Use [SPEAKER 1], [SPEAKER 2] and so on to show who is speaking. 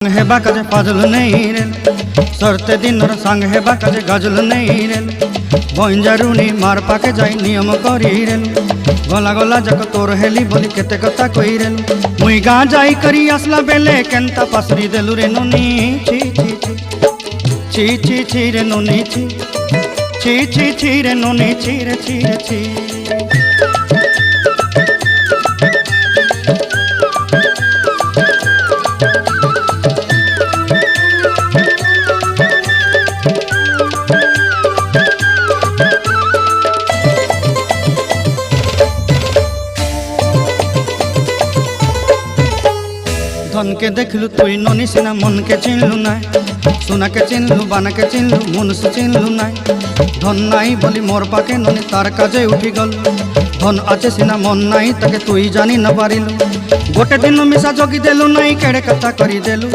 [SPEAKER 1] हेबा काजे फाजल नहीं रेल सरते दिन संग हेबा काजे गजल नहीं रेल बंजारुनी मार पाके जाई नियम करी रेल गला गला जक तोर हेली बोली केते कथा कई रेल मुई गा जाई करी आसला बेले केंता पासरी देलु रे नुनी छी छी छी छी छी छी रे नुनी छी छी छी छी रे नुनी छी रे छी रे छी। धन के देखलु तुई ननी सिना मन के चिन्हलु ना सोना के चिन्हलु बाना के चिन्हलु मन से चिन्हलु ना धन नाई बोली मोर पाके ननी तार काजे उठी गल धन आचे सिना मन नाई ताके तुई जानी न पारिलु गोटे दिन मिसा जगी देलु नाई केड़े कथा करी देलु।